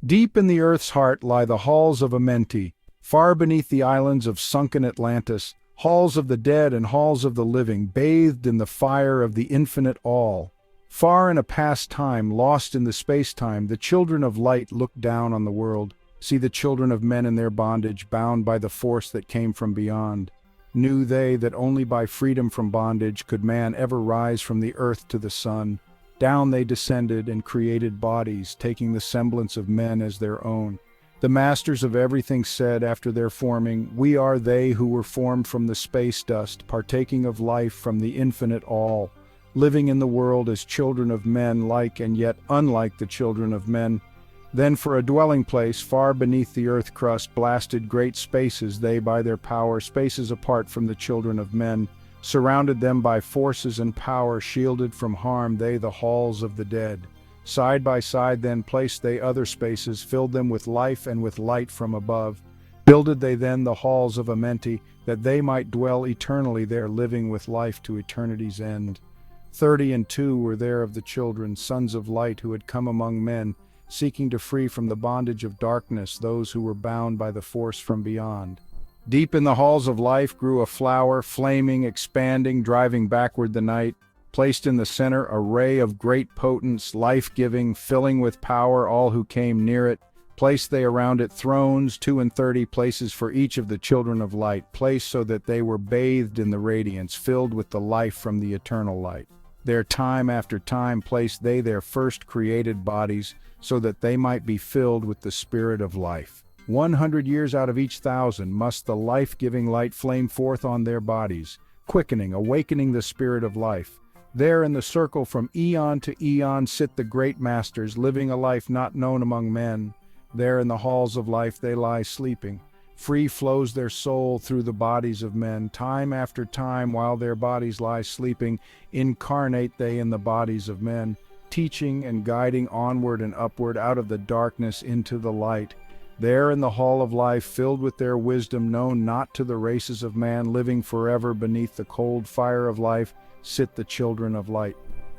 Deep in the earth's heart lie the halls of Amenti, far beneath the islands of sunken Atlantis, halls of the dead and halls of the living, bathed in the fire of the infinite all. Far in a past time, lost in the space-time, the children of light look down on the world, see the children of men in their bondage, bound by the force that came from beyond. Knew they that only by freedom from bondage could man ever rise from the earth to the sun. Down they descended and created bodies, taking the semblance of men as their own. The masters of everything said after their forming, "We are they who were formed from the space dust, partaking of life from the infinite all, living in the world as children of men, like and yet unlike the children of men." Then for a dwelling place far beneath the earth crust blasted great spaces they by their power, spaces apart from the children of men, surrounded them by forces and power, shielded from harm they the halls of the dead. Side by side then placed they other spaces, filled them with life and with light from above. Builded they then the halls of Amenti, that they might dwell eternally there, living with life to eternity's end. 32 were there of the children, sons of light, who had come among men, seeking to free from the bondage of darkness those who were bound by the force from beyond. Deep in the halls of life grew a flower, flaming, expanding, driving backward the night. Placed in the center a ray of great potence, life-giving, filling with power all who came near it. Placed they around it thrones, 32 places for each of the children of light, placed so that they were bathed in the radiance, filled with the life from the eternal light. There time after time placed they their first created bodies, so that they might be filled with the spirit of life. 100 years out of each 1,000 must the life-giving light flame forth on their bodies, quickening, awakening the spirit of life. There in the circle from eon to eon sit the great masters, living a life not known among men. There in the halls of life they lie sleeping. Free flows their soul through the bodies of men. Time after time, while their bodies lie sleeping, incarnate they in the bodies of men, teaching and guiding onward and upward out of the darkness into the light. There in the hall of life, filled with their wisdom known not to the races of man, living forever beneath the cold fire of life, sit the children of light.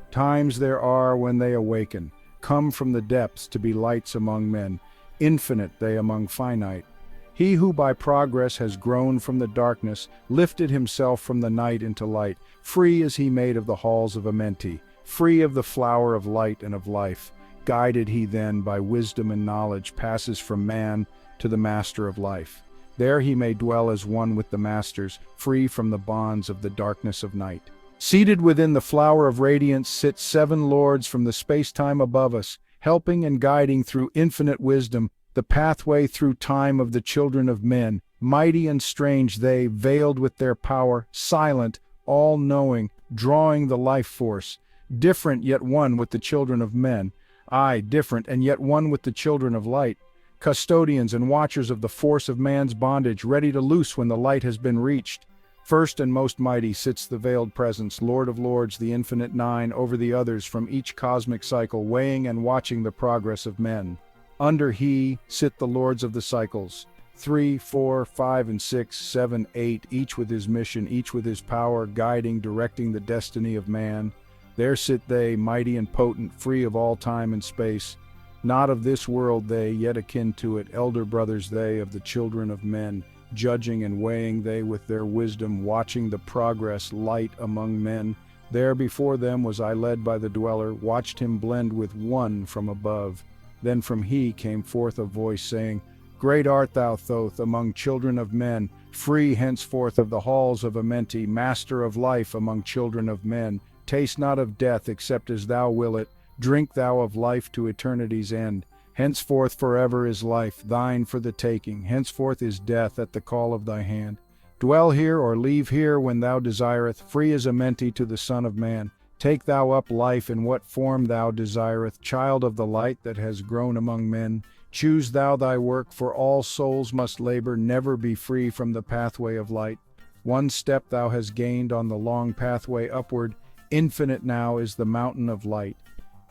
Times there are when they awaken, come from the depths to be lights among men, infinite they among finite. He who by progress has grown from the darkness, lifted himself from the night into light, free is he made of the halls of Amenti, free of the flower of light and of life. Guided he then by wisdom and knowledge, passes from man to the master of life. There he may dwell as one with the masters, free from the bonds of the darkness of night. Seated within the flower of radiance sit 7 lords from the space-time above us, helping and guiding through infinite wisdom the pathway through time of the children of men. Mighty and strange they, veiled with their power, silent, all-knowing, drawing the life force. Different yet one with the children of men. Aye, different and yet one with the children of light. Custodians and watchers of the force of man's bondage, ready to loose when the light has been reached. First and most mighty sits the veiled presence, Lord of Lords, the infinite nine, over the others from each cosmic cycle, weighing and watching the progress of men. Under he sit the lords of the cycles, 3, 4, 5, and 6, 7, 8, each with his mission, each with his power, guiding, directing the destiny of man. There sit they, mighty and potent, free of all time and space. Not of this world they, yet akin to it, elder brothers they of the children of men. Judging and weighing they with their wisdom, watching the progress light among men. There before them was I led by the dweller, watched him blend with one from above. Then from he came forth a voice saying, "Great art thou, Thoth, among children of men, free henceforth of the halls of Amenti, master of life among children of men. Taste not of death except as thou will it, drink thou of life to eternity's end. Henceforth forever is life, thine for the taking, henceforth is death at the call of thy hand. Dwell here or leave here when thou desireth, free as Amenti to the Son of Man. Take thou up life in what form thou desireth, child of the light that has grown among men. Choose thou thy work, for all souls must labor, never be free from the pathway of light. One step thou hast gained on the long pathway upward, infinite now is the mountain of light.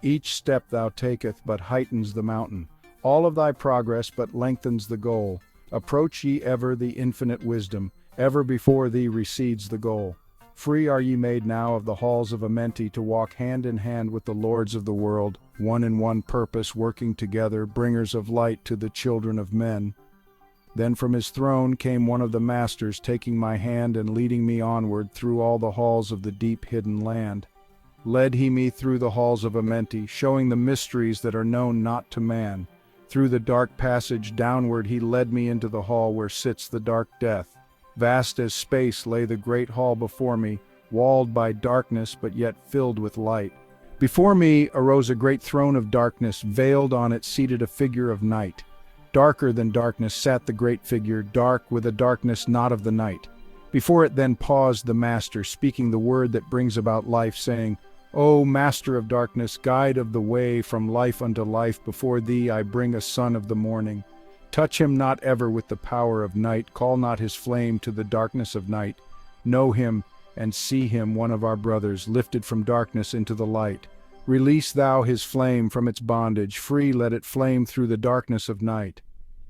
Each step thou taketh but heightens the mountain. All of thy progress but lengthens the goal. Approach ye ever the infinite wisdom, ever before thee recedes the goal. Free are ye made now of the halls of Amenti to walk hand in hand with the lords of the world, one in one purpose, working together, bringers of light to the children of men. Then from his throne came one of the masters, taking my hand and leading me onward through all the halls of the deep hidden land. Led he me through the halls of Amenti, showing the mysteries that are known not to man. Through the dark passage downward he led me into the hall where sits the dark death. Vast as space lay the great hall before me, walled by darkness but yet filled with light. Before me arose a great throne of darkness, veiled on it seated a figure of night. Darker than darkness sat the great figure, dark with a darkness not of the night. Before it then paused the Master, speaking the word that brings about life, saying, O Master of darkness, guide of the way from life unto life, before thee I bring a son of the morning. Touch him not ever with the power of night, call not his flame to the darkness of night. Know him and see him, one of our brothers, lifted from darkness into the light. Release thou his flame from its bondage, free let it flame through the darkness of night.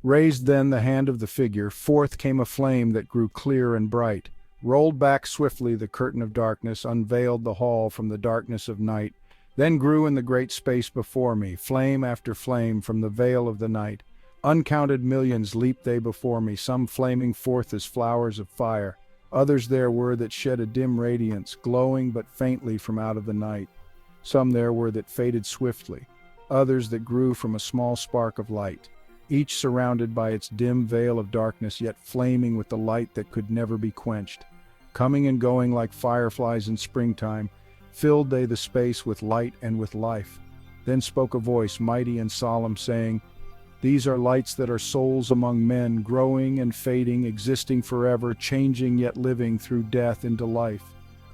Raised then the hand of the figure, forth came a flame that grew clear and bright. Rolled back swiftly the curtain of darkness, unveiled the hall from the darkness of night. Then grew in the great space before me, flame after flame from the veil of the night. Uncounted millions leaped they before me, some flaming forth as flowers of fire. Others there were that shed a dim radiance, glowing but faintly from out of the night. Some there were that faded swiftly, others that grew from a small spark of light, each surrounded by its dim veil of darkness, yet flaming with the light that could never be quenched. Coming and going like fireflies in springtime, filled they the space with light and with life. Then spoke a voice mighty and solemn, saying, These are lights that are souls among men, growing and fading, existing forever, changing yet living through death into life.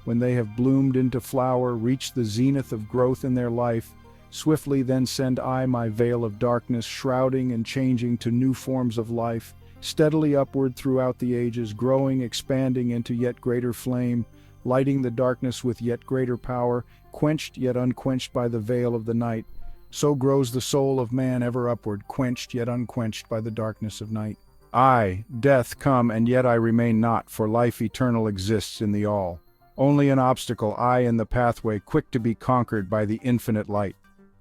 When they have bloomed into flower, reached the zenith of growth in their life, swiftly then send I my veil of darkness, shrouding and changing to new forms of life, steadily upward throughout the ages, growing, expanding into yet greater flame, lighting the darkness with yet greater power, quenched yet unquenched by the veil of the night. So grows the soul of man ever upward, quenched yet unquenched by the darkness of night. I, death, come, and yet I remain not, for life eternal exists in the all. Only an obstacle, I in the pathway, quick to be conquered by the infinite light.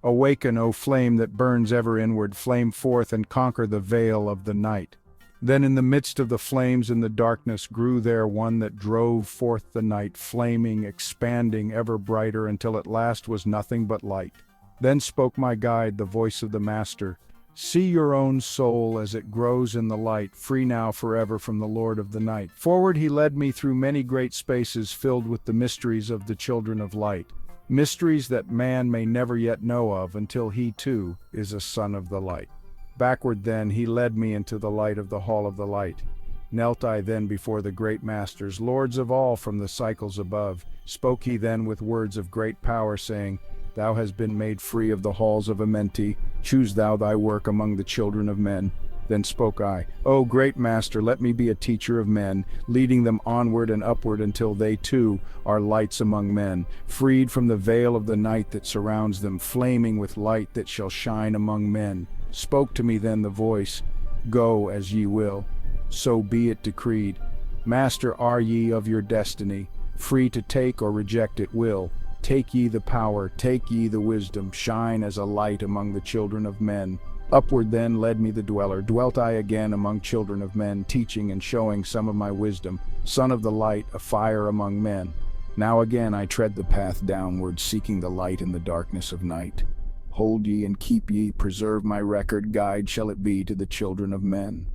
Awaken, O flame that burns ever inward, flame forth and conquer the veil of the night. Then in the midst of the flames in the darkness grew there one that drove forth the night, flaming, expanding, ever brighter, until at last was nothing but light. Then spoke my guide, the voice of the Master, See your own soul as it grows in the light, free now forever from the Lord of the night. Forward he led me through many great spaces filled with the mysteries of the children of light, mysteries that man may never yet know of until he too is a son of the light. Backward then he led me into the light of the hall of the light. Knelt I then before the great masters, lords of all from the cycles above. Spoke he then with words of great power, saying, Thou hast been made free of the halls of Amenti. Choose thou thy work among the children of men. Then spoke I, O great Master, let me be a teacher of men, leading them onward and upward until they too are lights among men, freed from the veil of the night that surrounds them, flaming with light that shall shine among men. Spoke to me then the voice, Go as ye will. So be it decreed. Master are ye of your destiny, free to take or reject at will. Take ye the power, take ye the wisdom, shine as a light among the children of men. Upward then led me the dweller, dwelt I again among children of men, teaching and showing some of my wisdom, son of the light, a fire among men. Now again I tread the path downward, seeking the light in the darkness of night. Hold ye and keep ye, preserve my record, guide shall it be to the children of men.